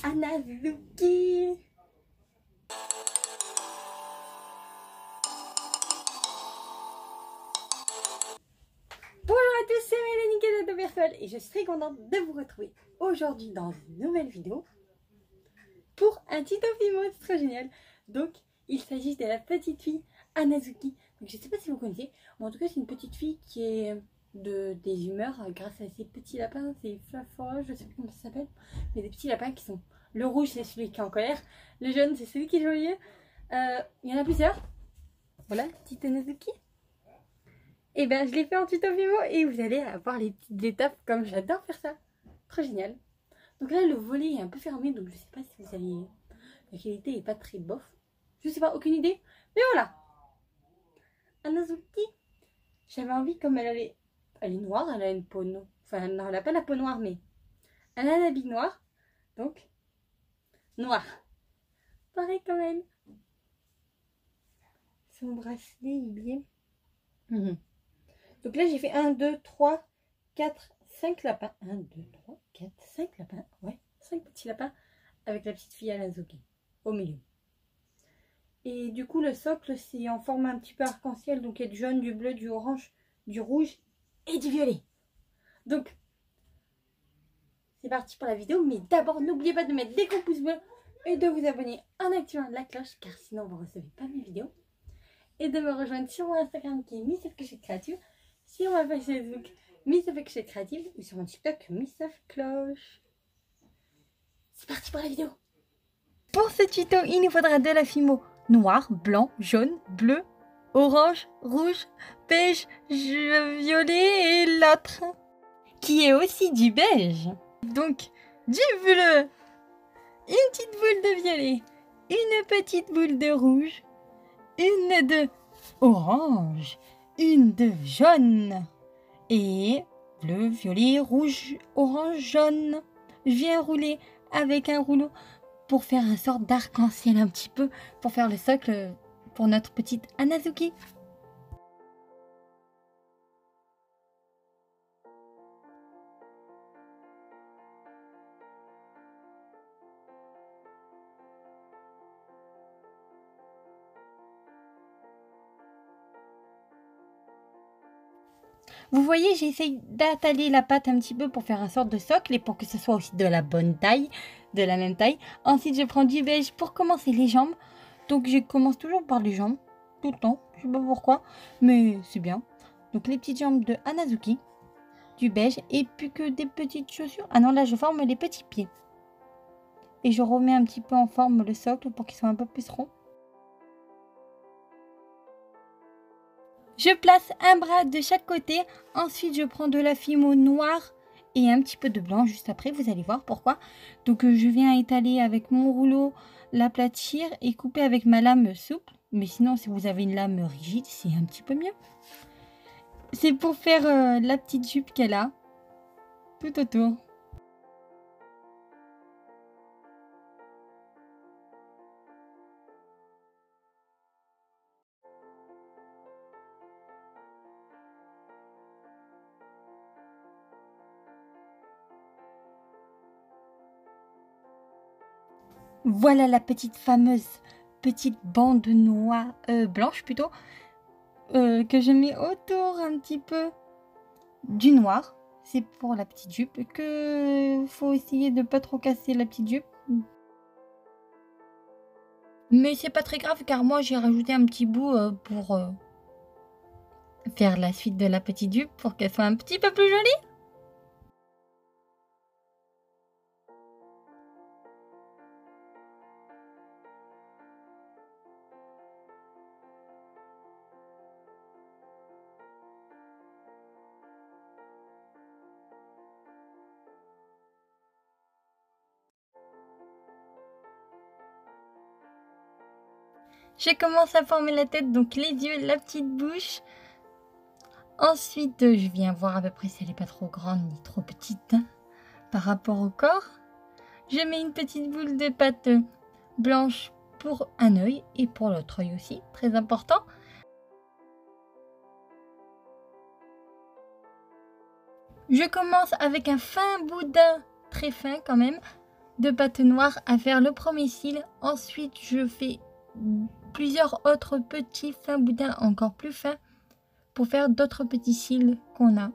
Hanazuki. Bonjour à tous, c'est Mélanie de Berthold et je suis très contente de vous retrouver aujourd'hui dans une nouvelle vidéo pour un tuto Fimo, c'est très génial. Donc il s'agit de la petite fille Hanazuki. Donc je ne sais pas si vous connaissez, mais en tout cas c'est une petite fille qui est des humeurs grâce à ces petits lapins, ces flafos, je sais plus comment ça s'appelle, mais des petits lapins qui sont... Le rouge c'est celui qui est en colère, le jaune c'est celui qui est joyeux. Il y en a plusieurs. Voilà, petite Hanazuki. Et bien je l'ai fait en tuto Fimo et vous allez avoir les petites étapes comme j'adore faire ça. Très génial. Donc là le volet est un peu fermé, donc je sais pas si vous allez... La qualité est pas très bof. Je sais pas, aucune idée. Mais voilà. Hanazuki. J'avais envie, comme elle est noire, elle a une peau noire. Enfin non, elle n'a pas la peau noire, mais elle a un habit noir. Donc, noir. Pareil quand même. Son bracelet, il est... Donc là, j'ai fait 1, 2, 3, 4, 5 lapins. 1, 2, 3, 4, 5 lapins. Ouais, 5 petits lapins avec la petite fille Hanazuki au milieu. Et du coup, le socle, c'est en forme un petit peu arc-en-ciel. Donc il y a du jaune, du bleu, du orange, du rouge et du violet. Donc, c'est parti pour la vidéo. Mais d'abord, n'oubliez pas de mettre des gros pouces bleus et de vous abonner en activant la cloche, car sinon, vous ne recevez pas mes vidéos. Et de me rejoindre sur mon Instagram qui est Miss Of Créative, sur ma page Facebook Miss Of Créative ou sur mon TikTok Miss Of Cloche. C'est parti pour la vidéo. Pour ce tuto, il nous faudra de la Fimo noir, blanc, jaune, bleu, orange, rouge, beige, violet et l'autre qui est aussi du beige. Donc du bleu, une petite boule de violet, une petite boule de rouge, une de orange, une de jaune et bleu, violet, rouge, orange, jaune. Je viens rouler avec un rouleau pour faire une sorte d'arc-en-ciel un petit peu, pour faire le socle pour notre petite Hanazuki. Vous voyez, j'essaye d'attaler la pâte un petit peu pour faire une sorte de socle et pour que ce soit aussi de la bonne taille, de la même taille. Ensuite, je prends du beige pour commencer les jambes. Donc, je commence toujours par les jambes, tout le temps. Je sais pas pourquoi, mais c'est bien. Donc, les petites jambes de Hanazuki, du beige et puis que des petites chaussures. Ah non, là, je forme les petits pieds. Et je remets un petit peu en forme le socle pour qu'il soit un peu plus rond. Je place un bras de chaque côté. Ensuite, je prends de la Fimo noire et un petit peu de blanc juste après. Vous allez voir pourquoi. Donc, je viens étaler avec mon rouleau, l'aplatir et couper avec ma lame souple. Mais sinon, si vous avez une lame rigide, c'est un petit peu mieux. C'est pour faire la petite jupe qu'elle a tout autour. Voilà la petite fameuse petite bande noire, blanche plutôt, que je mets autour un petit peu du noir. C'est pour la petite jupe que faut essayer de pas trop casser la petite jupe. Mais c'est pas très grave car moi j'ai rajouté un petit bout pour faire la suite de la petite jupe pour qu'elle soit un petit peu plus jolie. Je commence à former la tête, donc les yeux, la petite bouche. Ensuite, je viens voir à peu près si elle n'est pas trop grande ni trop petite par rapport au corps. Je mets une petite boule de pâte blanche pour un œil et pour l'autre œil aussi, très important. Je commence avec un fin boudin, très fin quand même, de pâte noire à faire le premier cil. Ensuite, je fais plusieurs autres petits fins boudins encore plus fins pour faire d'autres petits cils qu'on a.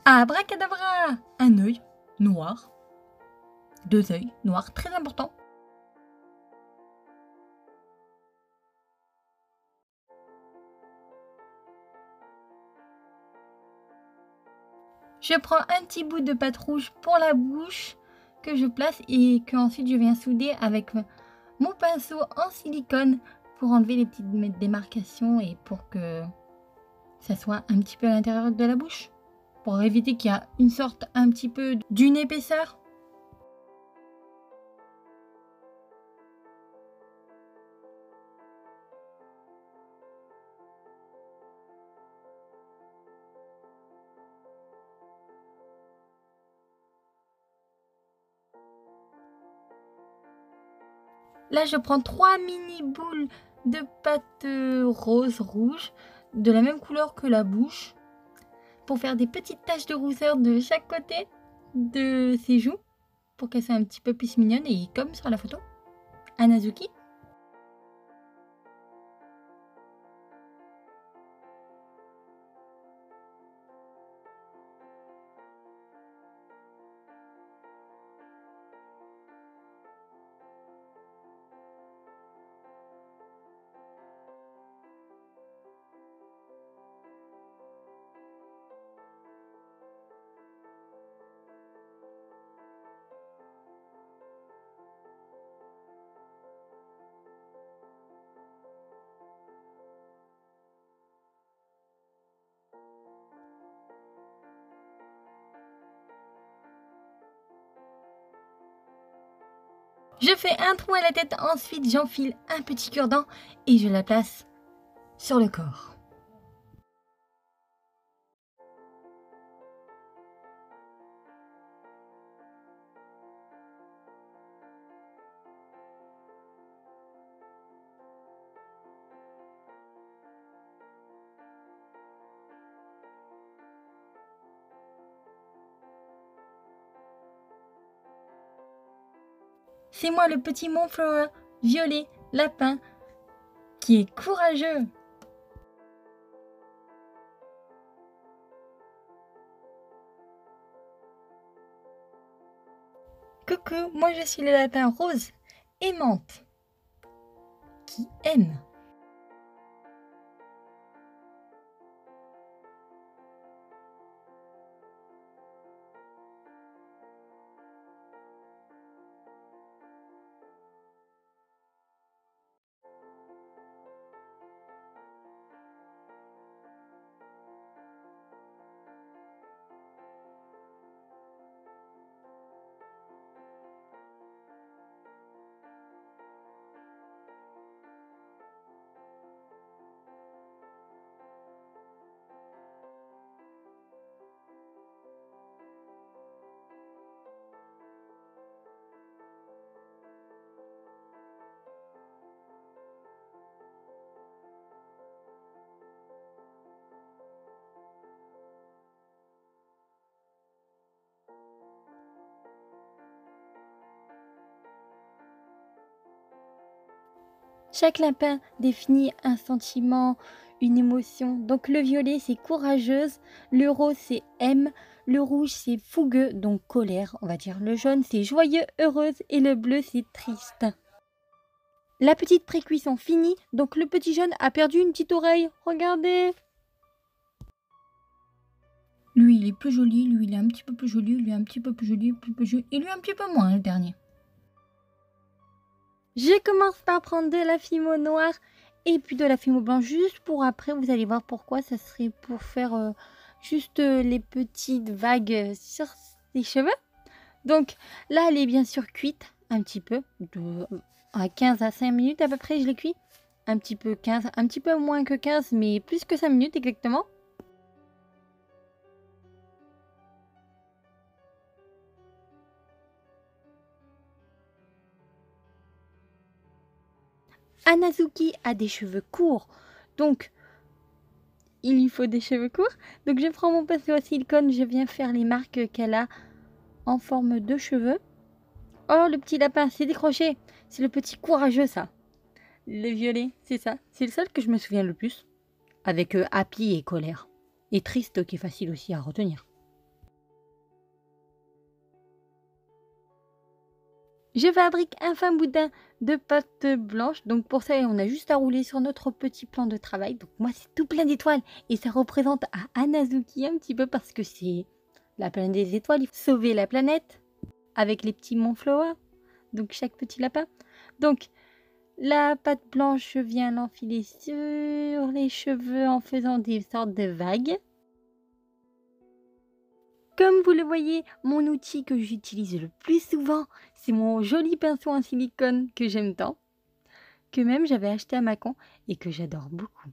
Abracadabra! Un œil noir. 2 œils noirs, très important. Je prends un petit bout de pâte rouge pour la bouche que je place et que ensuite je viens souder avec mon pinceau en silicone pour enlever les petites démarcations et pour que ça soit un petit peu à l'intérieur de la bouche. Pour éviter qu'il y ait une sorte un petit peu d'une épaisseur. Là, je prends 3 mini boules de pâte rose rouge de la même couleur que la bouche pour faire des petites taches de rousseur de chaque côté de ses joues pour qu'elles soient un petit peu plus mignonnes et comme sur la photo. Anazuki. Je fais un trou à la tête, ensuite j'enfile un petit cure-dent et je la place sur le corps. C'est moi le petit Montfleur violet lapin qui est courageux. Coucou, moi je suis le lapin rose aimante qui aime. Chaque lapin définit un sentiment, une émotion. Donc le violet c'est courageuse, le rose c'est aime, le rouge c'est fougueux, donc colère on va dire. Le jaune c'est joyeux, heureuse et le bleu c'est triste. La petite pré-cuisson finie, donc le petit jeune a perdu une petite oreille. Regardez. Lui, il est plus joli, lui, il est un petit peu plus joli, lui, un petit peu plus joli, et lui, un petit peu moins, le dernier. Je commence par prendre de la fimo noire et puis de la fimo blanche, juste pour après, vous allez voir pourquoi, ça serait pour faire juste les petites vagues sur les cheveux. Donc là, elle est bien sûr cuite, un petit peu, à 15 à 5 minutes à peu près, je l'ai cuit. Un petit peu 15, un petit peu moins que 15, mais plus que 5 minutes exactement. Anazuki a des cheveux courts, donc il lui faut des cheveux courts. Donc je prends mon pinceau à silicone, je viens faire les marques qu'elle a en forme de cheveux. Oh, le petit lapin s'est décroché. C'est le petit courageux, ça. Le violet, c'est ça. C'est le seul que je me souviens le plus. Avec happy et colère. Et triste, qui est facile aussi à retenir. Je fabrique un fin boudin de pâte blanche. Donc pour ça, on a juste à rouler sur notre petit plan de travail. Donc moi, c'est tout plein d'étoiles. Et ça représente à Anazuki un petit peu parce que c'est la planète des étoiles. Il faut sauver la planète avec les petits Moonflower. Donc chaque petit lapin. Donc la pâte blanche, je viens l'enfiler sur les cheveux en faisant des sortes de vagues. Comme vous le voyez, mon outil que j'utilise le plus souvent, c'est mon joli pinceau en silicone que j'aime tant, que même j'avais acheté à Mâcon et que j'adore beaucoup.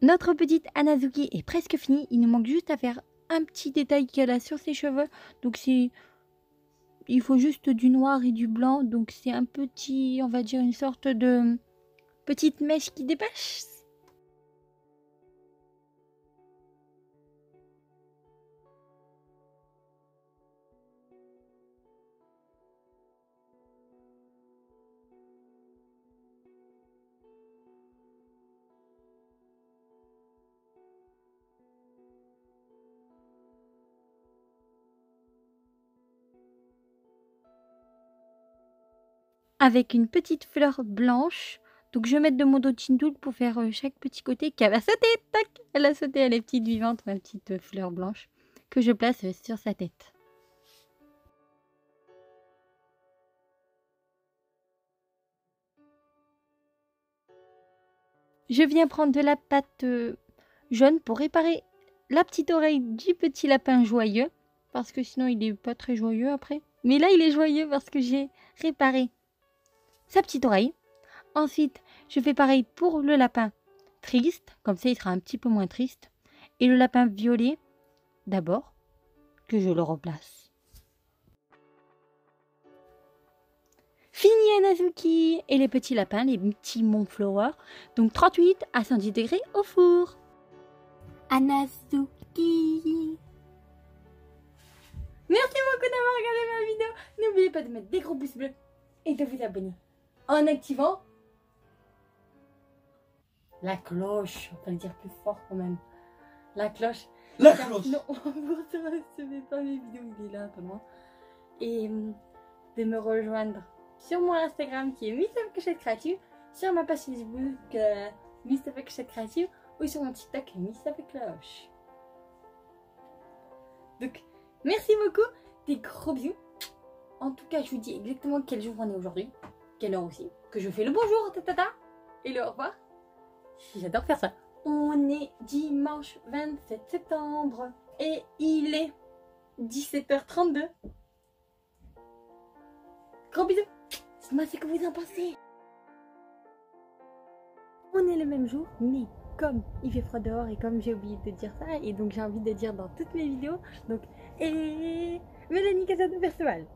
Notre petite Anazuki est presque finie. Il nous manque juste à faire un petit détail qu'elle a sur ses cheveux. Donc c'est... Il faut juste du noir et du blanc. Donc c'est un petit, on va dire une sorte de petite mèche qui dépasse. Avec une petite fleur blanche. Donc je vais mettre de mon dotting tool pour faire chaque petit côté qui va sauter. Tac, elle a sauté, elle est petite vivante, ma petite fleur blanche que je place sur sa tête. Je viens prendre de la pâte jaune pour réparer la petite oreille du petit lapin joyeux. Parce que sinon il est pas très joyeux après. Mais là, il est joyeux parce que j'ai réparé sa petite oreille. Ensuite, je fais pareil pour le lapin triste. Comme ça, il sera un petit peu moins triste. Et le lapin violet, d'abord, que je le replace. Fini Anazuki. Et les petits lapins, les petits Moonflower. Donc 38 à 110 degrés au four. Anazuki. Merci beaucoup d'avoir regardé ma vidéo. N'oubliez pas de mettre des gros pouces bleus et de vous abonner en activant la cloche. On va le dire plus fort quand même. La cloche. La cloche. Non, vous ne recevez pas mes vidéos, il est là un peu loin. Et de me rejoindre sur mon Instagram qui est Miss Cachette Créative, sur ma page Facebook Miss Cachette Créative ou sur mon TikTok Miss Cloche. Donc, merci beaucoup, des gros bisous. En tout cas, je vous dis exactement quel jour on est aujourd'hui, quelle heure aussi, que je fais le bonjour, et le au revoir. J'adore faire ça. On est dimanche 27 septembre et il est 17h32. Gros bisous. Dites-moi ce que vous en pensez. On est le même jour, mais comme il fait froid dehors et comme j'ai oublié de dire ça, et donc j'ai envie de dire dans toutes mes vidéos, donc et Mélanie Casa de Perceval.